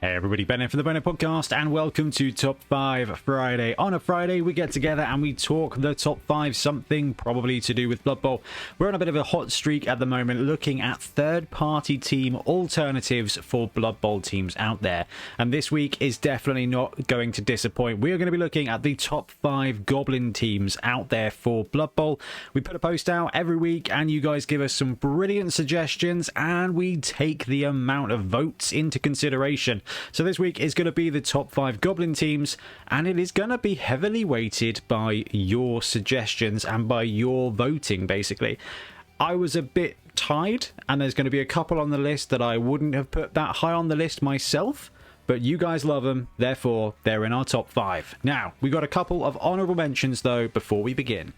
Hey everybody, Ben here from the Bonehead podcast, and welcome to Top 5 Friday. On a Friday, we get together and we talk the top 5, something probably to do with Blood Bowl. We're on a bit of a hot streak at the moment, looking at third-party team alternatives for Blood Bowl teams out there. And this week is definitely not going to disappoint. We are going to be looking at the top 5 Goblin teams out there for Blood Bowl. We put a post out every week, and you guys give us some brilliant suggestions, and we take the amount of votes into consideration. So this week is going to be the top 5 Goblin teams, and it is going to be heavily weighted by your suggestions and by your voting, basically. I was a bit tied, and there's going to be a couple on the list that I wouldn't have put that high on the list myself, but you guys love them, therefore they're in our top 5. Now, we got a couple of honourable mentions, though, before we begin.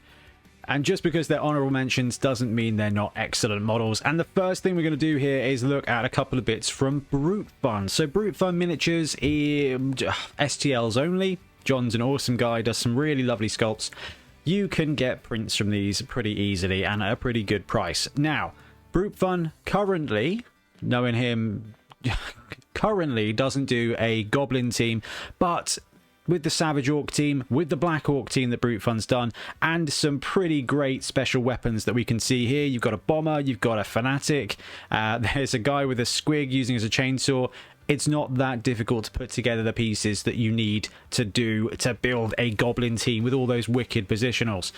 And just because they're honourable mentions doesn't mean they're not excellent models. And the first thing we're going to do here is look at a couple of bits from Brute Fun. So Brute Fun Miniatures, STLs only. John's an awesome guy, does some really lovely sculpts. You can get prints from these pretty easily and at a pretty good price. Now, Brute Fun currently, knowing him, currently doesn't do a Goblin team, but with the Savage Orc team, with the Black Orc team that Brute Fun's done, and some pretty great special weapons that we can see here. You've got a Bomber, you've got a Fanatic, there's a guy with a Squig using as a chainsaw. It's not that difficult to put together the pieces that you need to build a Goblin team with all those wicked positionals.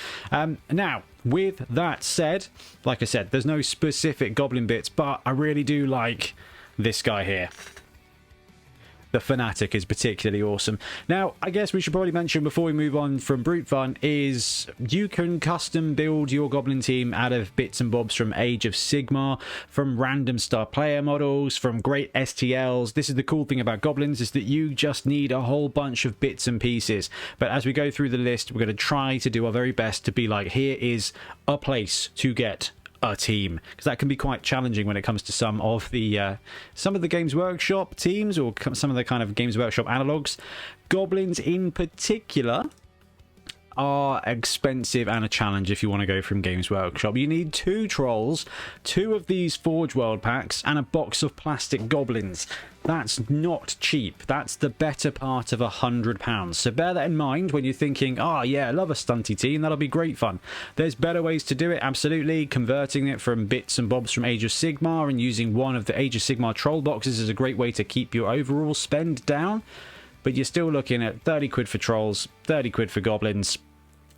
Now, with that said, like I said, there's no specific Goblin bits, but I really do like this guy here. The Fanatic is particularly awesome. Now, I guess we should probably mention before we move on from Brute Fun is you can custom build your Goblin team out of bits and bobs from Age of Sigmar, from random star player models, from great STLs. This is the cool thing about Goblins, is that you just need a whole bunch of bits and pieces. But as we go through the list, we're going to try to do our very best to be like, here is a place to get a team, because that can be quite challenging when it comes to some of the Games Workshop teams, or some of the kind of Games Workshop analogs. Goblins in particular are expensive and a challenge if you want to go from Games Workshop. You need 2 trolls, 2 of these Forge World packs, and a box of plastic goblins. That's not cheap. That's the better part of £100. So bear that in mind when you're thinking, oh yeah, I love a stunty team, that'll be great fun. There's better ways to do it, absolutely. Converting it from bits and bobs from Age of Sigmar and using one of the Age of Sigmar troll boxes is a great way to keep your overall spend down. But you're still looking at 30 quid for trolls, 30 quid for goblins,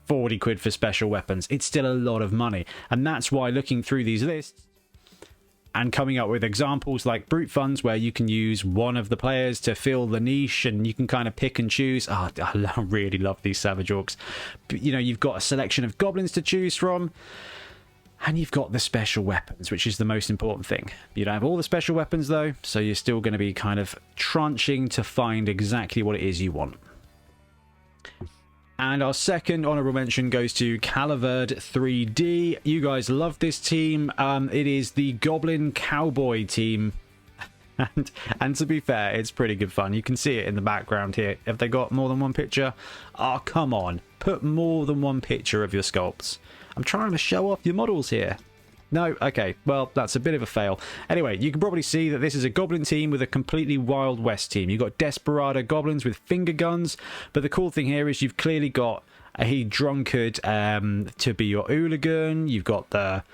40 quid for special weapons. It's still a lot of money. And that's why looking through these lists and coming up with examples like Brute Funds, where you can use one of the players to fill the niche and you can kind of pick and choose. Oh, I really love these Savage Orcs. You know, you've got a selection of goblins to choose from, and you've got the special weapons, which is the most important thing. You don't have all the special weapons though, so you're still going to be kind of tranching to find exactly what it is you want. And our second honourable mention goes to Calaverd 3D. You guys love this team. It is the Goblin Cowboy team. And to be fair, it's pretty good fun. You can see it in the background here. Have they got more than one picture? Oh, come on. Put more than one picture of your sculpts. I'm trying to show off your models here. No? Okay, well, that's a bit of a fail. Anyway, you can probably see that this is a Goblin team with a completely Wild West team. You've got Desperado Goblins with finger guns, but the cool thing here is you've clearly got a Drunkard to be your hooligan. You've got the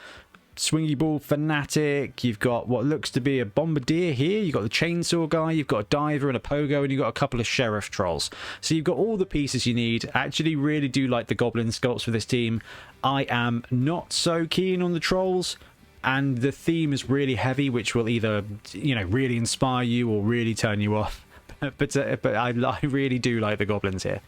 Swingy Ball Fanatic. You've got what looks to be a Bombardier here. You've got the Chainsaw guy. You've got a Diver and a Pogo, and you've got a couple of Sheriff Trolls. So you've got all the pieces you need. I actually really do like the Goblin sculpts for this team. I am not so keen on the Trolls, and the theme is really heavy, which will either, you know, really inspire you or really turn you off. but I really do like the Goblins here.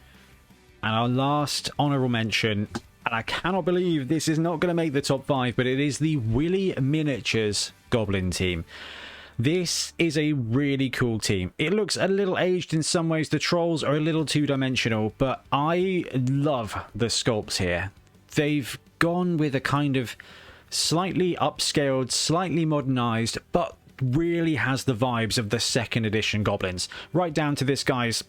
And our last honourable mention, and I cannot believe this is not going to make the top 5, but it is the Willy Miniatures Goblin team. This is a really cool team. It looks a little aged in some ways. The trolls are a little two-dimensional, but I love the sculpts here. They've gone with a kind of slightly upscaled, slightly modernized, but really has the vibes of the second edition Goblins. Right down to this guy's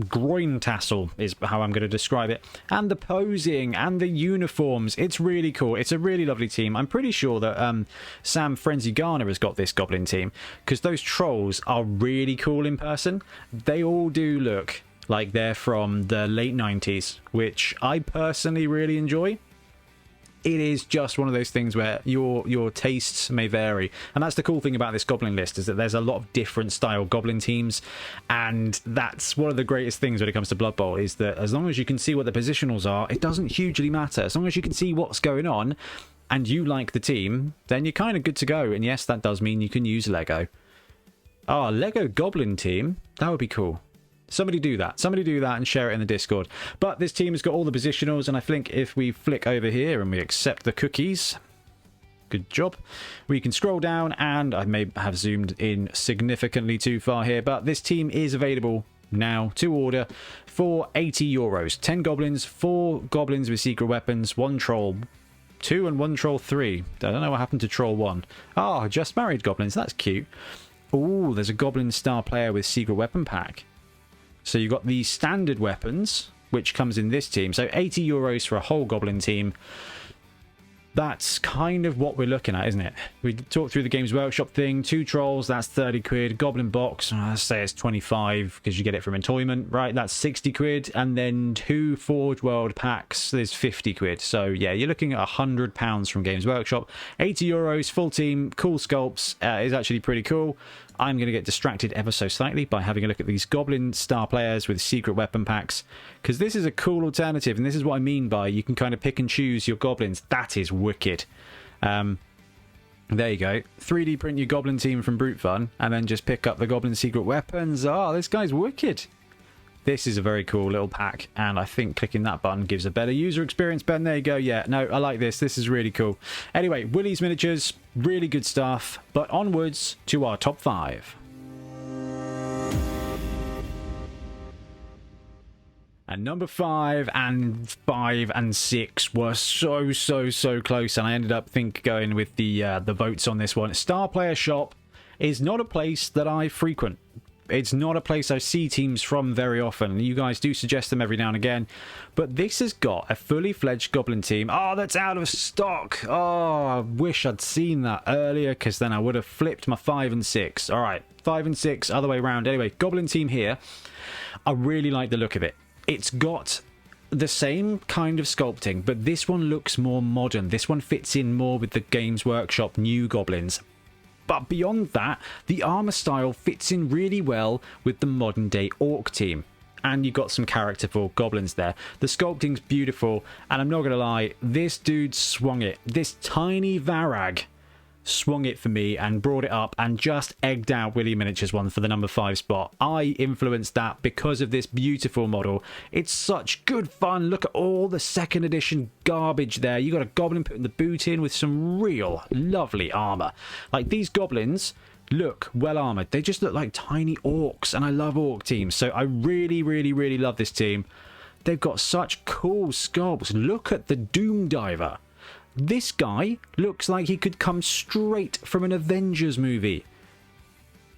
groin tassel is how I'm going to describe it, and the posing and the uniforms. It's really cool. It's a really lovely team. I'm pretty sure that Sam Frenzy Garner has got this Goblin team, because those trolls are really cool in person. They all do look like they're from the late 90s, which I personally really enjoy. It is just one of those things where your tastes may vary, and that's the cool thing about this Goblin list, is that there's a lot of different style Goblin teams, and that's one of the greatest things when it comes to Blood Bowl, is that as long as you can see what the positionals are, it doesn't hugely matter. As long as you can see what's going on and you like the team, then you're kind of good to go. And yes, that does mean you can use Lego. Oh, Lego Goblin team, that would be cool. Somebody do that. Somebody do that and share it in the Discord. But this team has got all the positionals, and I think if we flick over here and we accept the cookies, good job, we can scroll down, and I may have zoomed in significantly too far here, but this team is available now to order for €80. 10 goblins, 4 goblins with secret weapons, 1 troll 2 and 1 troll 3. I don't know what happened to troll 1. Oh, just married goblins. That's cute. Oh, there's a goblin star player with secret weapon pack. So you've got the standard weapons, which comes in this team. So €80 for a whole Goblin team. That's kind of what we're looking at, isn't it? We talked through the Games Workshop thing. 2 trolls, that's 30 quid. Goblin box, let's say it's 25 because you get it from Entoyment, right? That's 60 quid. And then 2 Forge World packs, there's 50 quid. So yeah, you're looking at £100 from Games Workshop. €80, full team, cool sculpts, is actually pretty cool. I'm going to get distracted ever so slightly by having a look at these Goblin star players with secret weapon packs, because this is a cool alternative, and this is what I mean by you can kind of pick and choose your goblins. That is wicked. There you go. 3D print your Goblin team from Brute Fun, and then just pick up the Goblin secret weapons. Oh, this guy's wicked. This is a very cool little pack, and I think clicking that button gives a better user experience. Ben, there you go. Yeah, no, I like this. This is really cool. Anyway, Willy's miniatures, really good stuff. But onwards to our top 5. And number 5 and 6 were so close, and I ended up going with the votes on this one. Star Player Shop is not a place that I frequent. It's not a place I see teams from very often. You guys do suggest them every now and again. But this has got a fully fledged Goblin team. Oh, that's out of stock. Oh, I wish I'd seen that earlier, because then I would have flipped my 5 and 6. All right, 5 and 6, other way around. Anyway, Goblin team here. I really like the look of it. It's got the same kind of sculpting, but this one looks more modern. This one fits in more with the Games Workshop new Goblins. But beyond that, the armor style fits in really well with the modern day Orc team. And you've got some character for goblins there. The sculpting's beautiful, and I'm not going to lie, this dude swung it. This tiny Varag swung it for me and brought it up and just egged out Willy Miniatures one for the number 5 spot. I influenced that because of this beautiful model. It's such good fun. Look at all the 2nd edition garbage there. You got a goblin putting the boot in with some real lovely armor. Like, these goblins look well armored. They just look like tiny orcs, and I love orc teams. So I really love this team. They've got such cool sculpts. Look at the Doom Diver. This guy looks like he could come straight from an Avengers movie.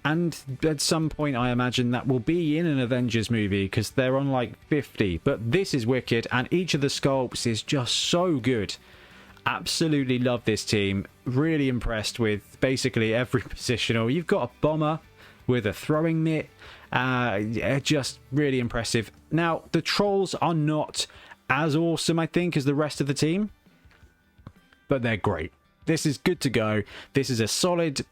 And at some point, I imagine that will be in an Avengers movie, because they're on like 50. But this is wicked, and each of the sculpts is just so good. Absolutely love this team. Really impressed with basically every positional. You've got a bomber with a throwing mitt. Just really impressive. Now, the trolls are not as awesome, I think, as the rest of the team, but they're great. This is good to go. This is a solid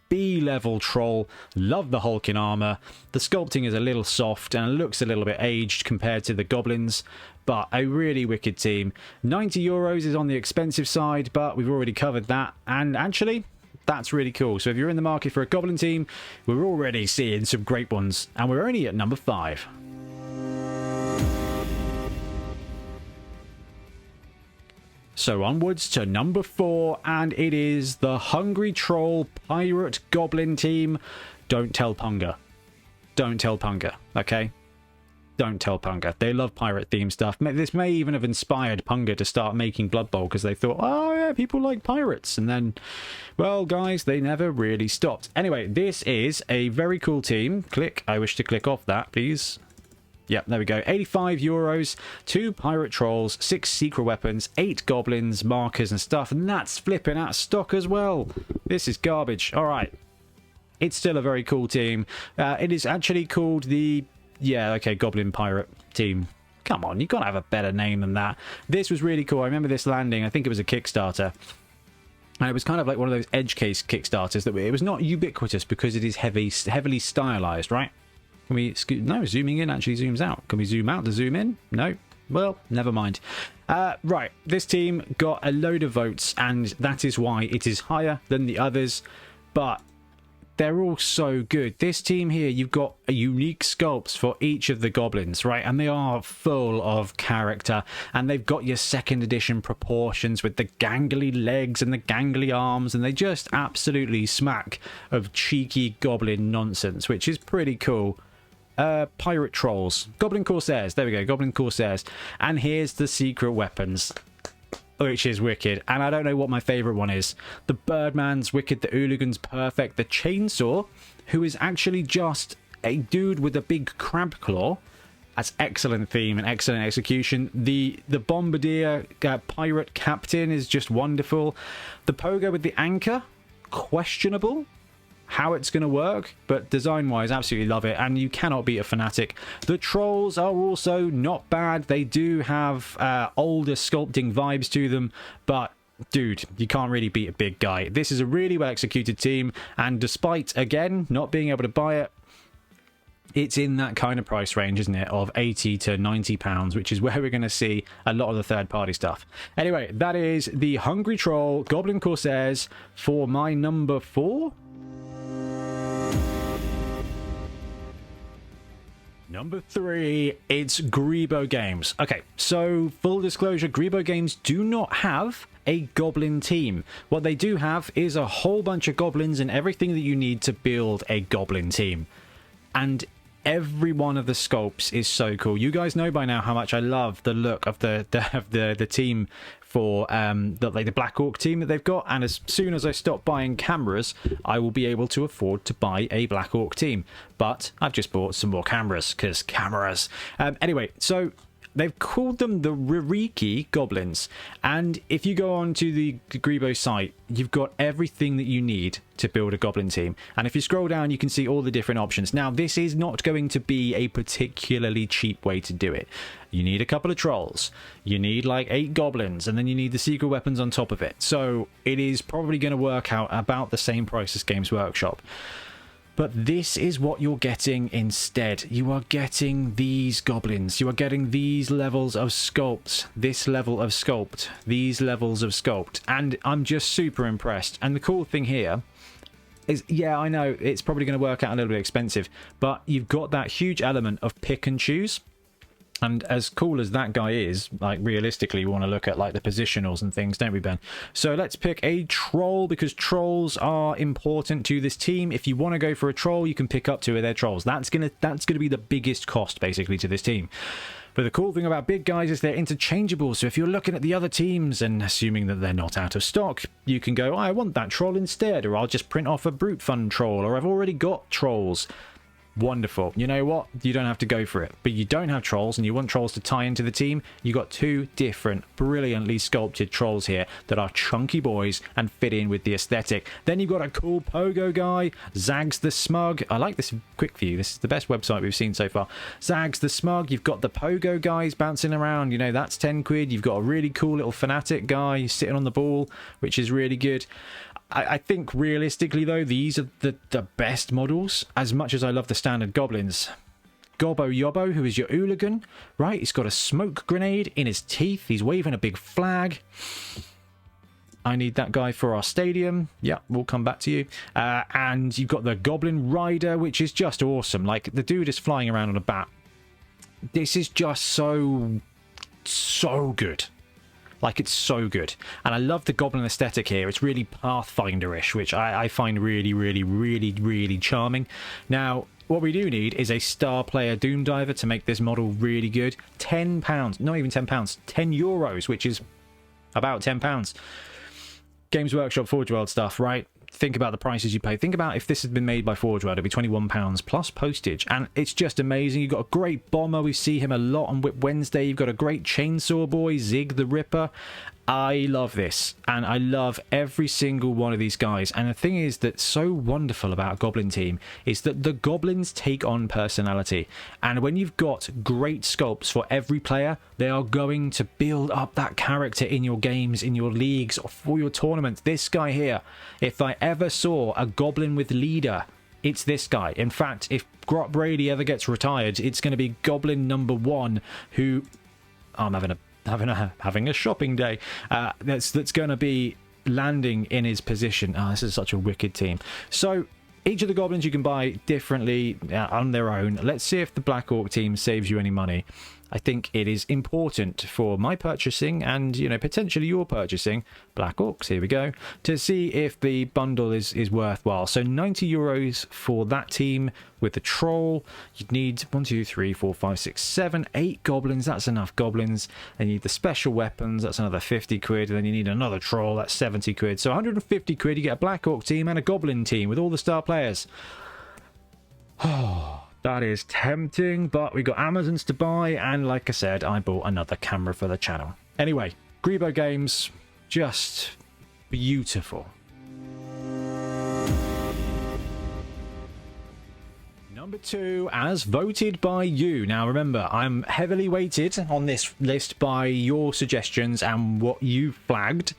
B-level troll. Love the hulking armor. The sculpting is a little soft and it looks a little bit aged compared to the goblins, but a really wicked team. €90 is on the expensive side, but we've already covered that, and actually that's really cool. So if you're in the market for a goblin team, we're already seeing some great ones, and we're only at number 5. So onwards to number 4, and it is the Hungry Troll Pirate Goblin team. Don't tell Punga. Don't tell Punga, okay? don't tell Punga. They love pirate theme stuff. This may even have inspired Punga to start making Blood Bowl, because they thought, oh yeah, people like pirates. And then, well, guys, they never really stopped. Anyway, this is a very cool team. Click. I wish to click off that, please. Yep, there we go. €85, 2 pirate trolls, 6 secret weapons, 8 goblins, markers and stuff, and that's flipping out of stock as well. This is garbage. All right. It's still a very cool team. It is actually called the... Yeah, okay, Goblin Pirate team. Come on, you've got to have a better name than that. This was really cool. I remember this landing. I think it was a Kickstarter. And it was kind of like one of those edge case Kickstarters. That it was not ubiquitous because it is heavily stylized, right? Can we... No, zooming in actually zooms out. Can we zoom out to zoom in? No. Well, never mind. Right, this team got a load of votes, and that is why it is higher than the others. But... they're all so good. This team here, you've got a unique sculpts for each of the goblins, right? And they are full of character. And they've got your 2nd edition proportions with the gangly legs and the gangly arms. And they just absolutely smack of cheeky goblin nonsense, which is pretty cool. Pirate trolls. Goblin Corsairs. There we go. Goblin Corsairs. And here's the secret weapons, which is wicked. And I don't know what my favourite one is. The Birdman's wicked, the Hooligan's perfect, the Chainsaw, who is actually just a dude with a big crab claw. That's excellent theme and excellent execution. The Bombardier Pirate Captain is just wonderful. The Pogo with the anchor, questionable how it's going to work, but design-wise, absolutely love it, and you cannot beat a fanatic. The trolls are also not bad. They do have older sculpting vibes to them, but dude, you can't really beat a big guy. This is a really well-executed team, and despite, again, not being able to buy it, it's in that kind of price range, isn't it, of £80 to £90, which is where we're going to see a lot of the third-party stuff. Anyway, that is the Hungry Troll Goblin Corsairs for my number 4. Number 3, it's Grebo Games. Okay, so full disclosure, Grebo Games do not have a goblin team. What they do have is a whole bunch of goblins and everything that you need to build a goblin team. And every one of the sculpts is so cool. You guys know by now how much I love the look of the team for the Black Orc team that they've got, and as soon as I stop buying cameras, I will be able to afford to buy a Black Orc team. But I've just bought some more cameras, because cameras. Anyway, so they've called them the Ririki Goblins, and if you go on to the Grebo site, you've got everything that you need to build a goblin team. And if you scroll down, you can see all the different options. Now, this is not going to be a particularly cheap way to do it. You need a couple of trolls, you need like 8 goblins, and then you need the secret weapons on top of it. So it is probably going to work out about the same price as Games Workshop. But this is what you're getting instead. You are getting these goblins. You are getting these levels of sculpt. This level of sculpt. These levels of sculpt. And I'm just super impressed. And the cool thing here is, yeah, I know it's probably going to work out a little bit expensive, but you've got that huge element of pick and choose. And as cool as that guy is, like, realistically, we want to look at, like, the positionals and things, don't we, Ben? So let's pick a troll, because trolls are important to this team. If you want to go for a troll, you can pick up 2 of their trolls. That's gonna be the biggest cost, basically, to this team. But the cool thing about big guys is they're interchangeable. So if you're looking at the other teams and assuming that they're not out of stock, you can go, oh, I want that troll instead, or I'll just print off a brute fund troll, or I've already got trolls. Wonderful. You know what? You don't have to go for it. But you don't have trolls and you want trolls to tie into the team. You got 2 different brilliantly sculpted trolls here that are chunky boys and fit in with the aesthetic. Then you've got a cool pogo guy, Zags the Smug. I like this quick view. This is the best website we've seen so far. Zags the Smug. You've got the pogo guys bouncing around. You know, that's 10 quid. You've got a really cool little fanatic guy sitting on the ball, which is really good. I think realistically though, these are the best models, as much as I love the standard goblins. Gobbo Yobbo, who is your hooligan, right? He's got a smoke grenade in his teeth. He's waving a big flag. I need that guy for our stadium. Yeah, we'll come back to you. And you've got the Goblin Rider, which is just awesome. Like, the dude is flying around on a bat. This is just so good. Like, it's so good. And I love the goblin aesthetic here. It's really Pathfinder-ish, which I find really, really, really, really charming. Now, what we do need is a star player Doom Diver to make this model really good. £10, not even £10, €10, which is about £10. Games Workshop Forge World stuff, right? Think about the prices you pay. Think about if this had been made by Forge World, it'd be £21 plus postage. And it's just amazing. You've got a great bomber. We see him a lot on Whip Wednesday. You've got a great chainsaw boy, Zig the Ripper. I love this. And I love every single one of these guys. And the thing is that's so wonderful about a Goblin team is that the Goblins take on personality. And when you've got great sculpts for every player, they are going to build up that character in your games, in your leagues, or for your tournaments. This guy here, if I ever saw a Goblin with leader, it's this guy. In fact, if Grot Brady ever gets retired, it's going to be Goblin #1, who I'm having a shopping day. That's going to be landing in his position. Oh, this is such a wicked team. So each of the Goblins you can buy differently on their own. Let's see if the Black Orc team saves you any money. I think it is important for my purchasing and, you know, potentially your purchasing, Black Orcs, here we go, to see if the bundle is worthwhile. So €90 for that team with the Troll. You'd need 1, 2, 3, 4, 5, 6, 7, 8 Goblins. That's enough Goblins. Then you need the special weapons. That's another 50 quid. And then you need another Troll. That's 70 quid. So 150 quid, you get a Black Orc team and a Goblin team with all the star players. Oh, that is tempting, but we got Amazons to buy, and like I said, I bought another camera for the channel. Anyway, Grebo games, just beautiful. Number 2, as voted by you. Now remember, I'm heavily weighted on this list by your suggestions and what you flagged,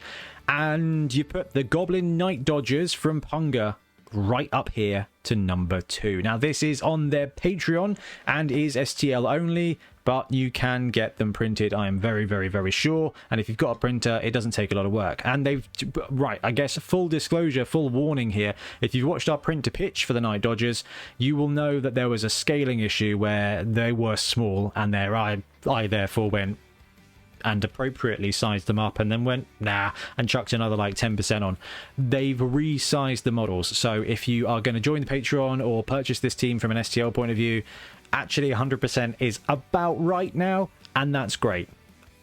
and you put the Goblin Night Dodgers from Punga right up here to number 2. Now this is on their Patreon and is STL only, but you can get them printed, I am very, very, very sure. And if you've got a printer, it doesn't take a lot of work. And they've, right, I guess full disclosure, full warning here, if you've watched our print to pitch for the Night Dodgers, you will know that there was a scaling issue where they were small, and I therefore went and appropriately sized them up and then went nah and chucked another like 10% on. They've resized the models, so if you are going to join the Patreon or purchase this team from an STL point of view, actually 100% is about right now, and that's great.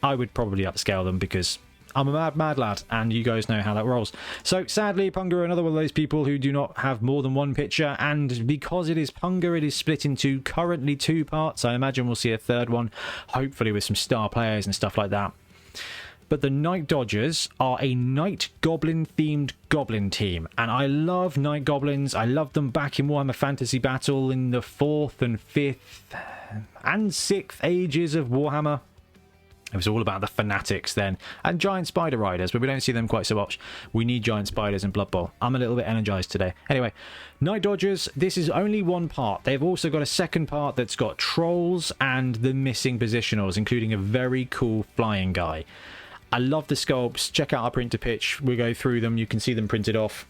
I would probably upscale them because I'm a mad lad, and you guys know how that rolls. So sadly, Punga are another one of those people who do not have more than one picture, and because it is Punga, it is split into currently 2 parts. I imagine we'll see a third one, hopefully with some star players and stuff like that. But the Night Dodgers are a Night Goblin themed Goblin team, and I love Night Goblins. I loved them back in Warhammer Fantasy Battle in the 4th and 5th and 6th ages of Warhammer. It was all about the fanatics then, and giant spider riders, but we don't see them quite so much. We need giant spiders in Blood Bowl. I'm a little bit energized today. Anyway, Night Dodgers, this is only one part. They've also got a second part that's got trolls and the missing positionals, including a very cool flying guy. I love the sculpts. Check out our print to pitch. We'll go through them. You can see them printed off.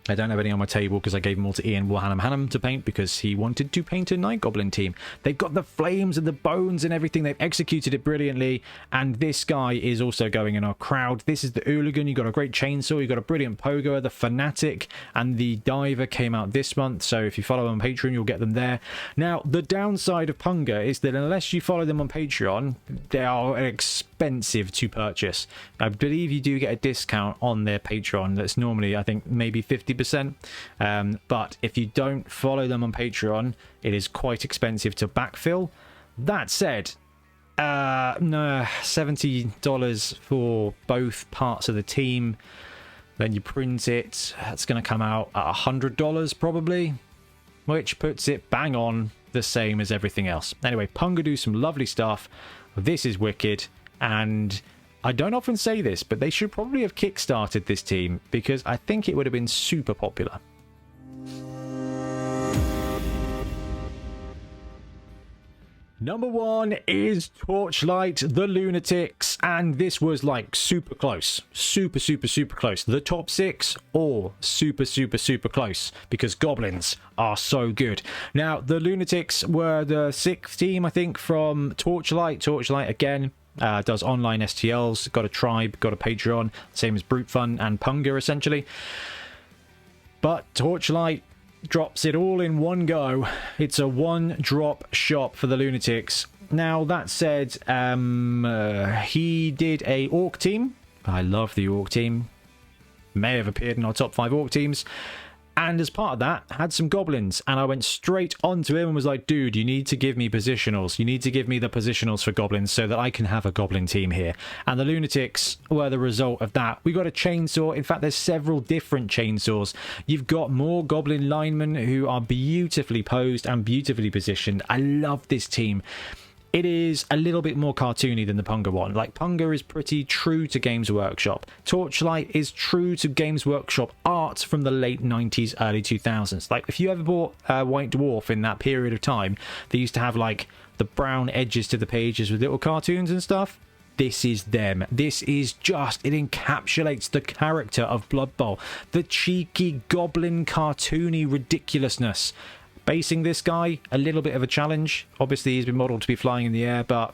I don't have any on my table because I gave them all to Ian Warhammer to paint because he wanted to paint a Night Goblin team. They've got the flames and the bones and everything. They've executed it brilliantly. And this guy is also going in our crowd. This is the Hooligan. You've got a great chainsaw. You've got a brilliant Pogo. The Fanatic and the Diver came out this month. So if you follow them on Patreon, you'll get them there. Now, the downside of Punga is that unless you follow them on Patreon, they are expensive to purchase. I believe you do get a discount on their Patreon. That's normally, I think, maybe 50%. But if you don't follow them on Patreon, it is quite expensive to backfill. That said, no, $70 for both parts of the team. Then you print it. That's going to come out at $100 probably, which puts it bang on the same as everything else. Anyway, Punga do some lovely stuff. This is wicked, and I don't often say this, but they should probably have kickstarted this team because I think it would have been super popular. Number 1 is Torchlight, the Lunatics, and this was like super close. Super close. The top 6 all super close because Goblins are so good. Now, the Lunatics were the 6th team, I think, from Torchlight. Torchlight, again, does online STLs, got a tribe, got a Patreon, same as Brute Fun and Punga, essentially. But Torchlight, drops it all in one go. It's a one-drop shop for the Lunatics. Now, that said, he did a Orc team. I love the Orc team. May have appeared in our top 5 Orc teams. And as part of that, had some Goblins. And I went straight onto him and was like, dude, you need to give me positionals. You need to give me the positionals for Goblins so that I can have a Goblin team here. And the Lunatics were the result of that. We got a chainsaw. In fact, there's several different chainsaws. You've got more Goblin linemen who are beautifully posed and beautifully positioned. I love this team. It is a little bit more cartoony than the Punga one. Like, Punga is pretty true to Games Workshop. Torchlight is true to Games Workshop art from the late 90s, early 2000s. Like, if you ever bought White Dwarf in that period of time, they used to have, like, the brown edges to the pages with little cartoons and stuff. This is them. This is just, it encapsulates the character of Blood Bowl. The cheeky, goblin, cartoony ridiculousness. Basing this guy, a little bit of a challenge. Obviously, he's been modeled to be flying in the air, but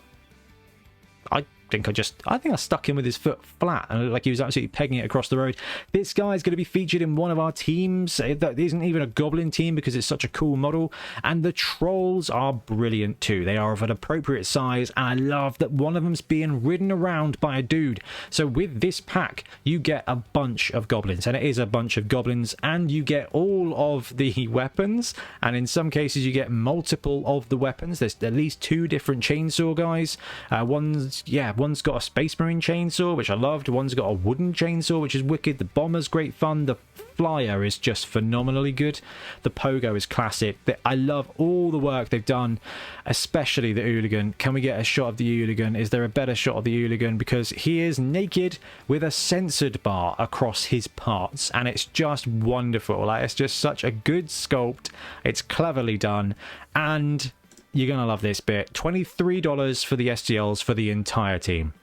I think I stuck him with his foot flat and like he was absolutely pegging it across the road. This guy is going to be featured in one of our teams. That isn't even a Goblin team because it's such a cool model. And the trolls are brilliant too. They are of an appropriate size, and I love that one of them's being ridden around by a dude. So with this pack, you get a bunch of Goblins, and it is a bunch of Goblins, and you get all of the weapons, and in some cases you get multiple of the weapons. There's at least 2 different chainsaw guys. One's got a Space Marine chainsaw, which I loved. One's got a wooden chainsaw, which is wicked. The bomber's great fun. The flyer is just phenomenally good. The pogo is classic. I love all the work they've done, especially the hooligan. Can we get a shot of the hooligan? Is there a better shot of the hooligan? Because he is naked with a censored bar across his parts, and it's just wonderful. Like, it's just such a good sculpt. It's cleverly done, and you're going to love this bit. $23 for the STLs for the entire team.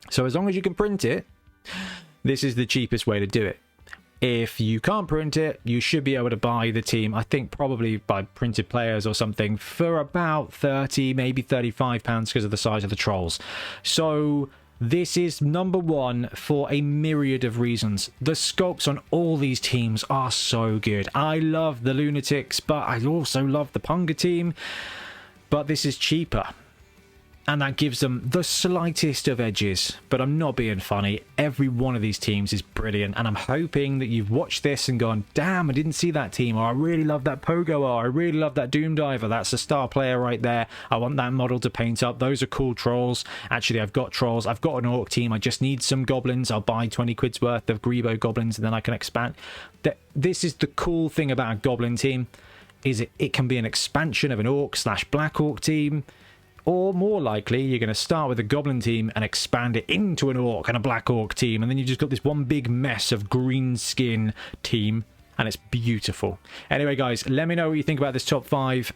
So as long as you can print it, this is the cheapest way to do it. If you can't print it, you should be able to buy the team, I think probably by printed players or something, for about 30, maybe 35 pounds because of the size of the trolls. So this is number one for a myriad of reasons. The sculpts on all these teams are so good. I love the Lunatics, but I also love the Punga team. But this is cheaper, and that gives them the slightest of edges. But I'm not being funny. Every one of these teams is brilliant, and I'm hoping that you've watched this and gone, damn, I didn't see that team, or I really love that Pogo, or I really love that Doom Diver. That's a star player right there. I want that model to paint up. Those are cool trolls. Actually, I've got trolls. I've got an Orc team. I just need some Goblins. I'll buy 20 quid's worth of Grebo Goblins, and then I can expand. This is the cool thing about a Goblin team. Is it can be an expansion of an Orc/Black Orc team, or more likely you're going to start with a Goblin team and expand it into an Orc and a Black Orc team, and then you've just got this one big mess of green skin team, and it's beautiful. Anyway, guys, let me know what you think about this top 5.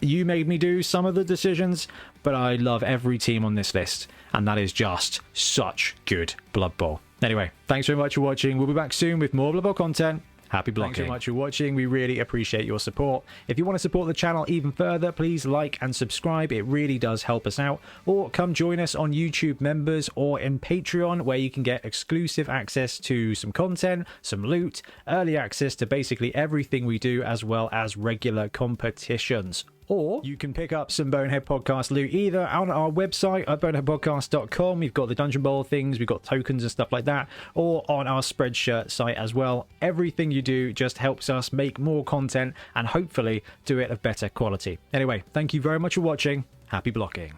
You made me do some of the decisions, but I love every team on this list, and that is just such good Blood Bowl. Anyway, thanks very much for watching. We'll be back soon with more Blood Bowl content. Happy blocking. Thanks so much for watching. We really appreciate your support. If you want to support the channel even further, please like and subscribe. It really does help us out. Or come join us on YouTube members or in Patreon, where you can get exclusive access to some content, some loot, early access to basically everything we do, as well as regular competitions. Or you can pick up some Bonehead Podcast loot either on our website at boneheadpodcast.com. We've got the Dungeon Bowl things, we've got tokens and stuff like that, or on our Spreadshirt site as well. Everything you do just helps us make more content and hopefully do it of better quality. Anyway, thank you very much for watching. Happy blocking.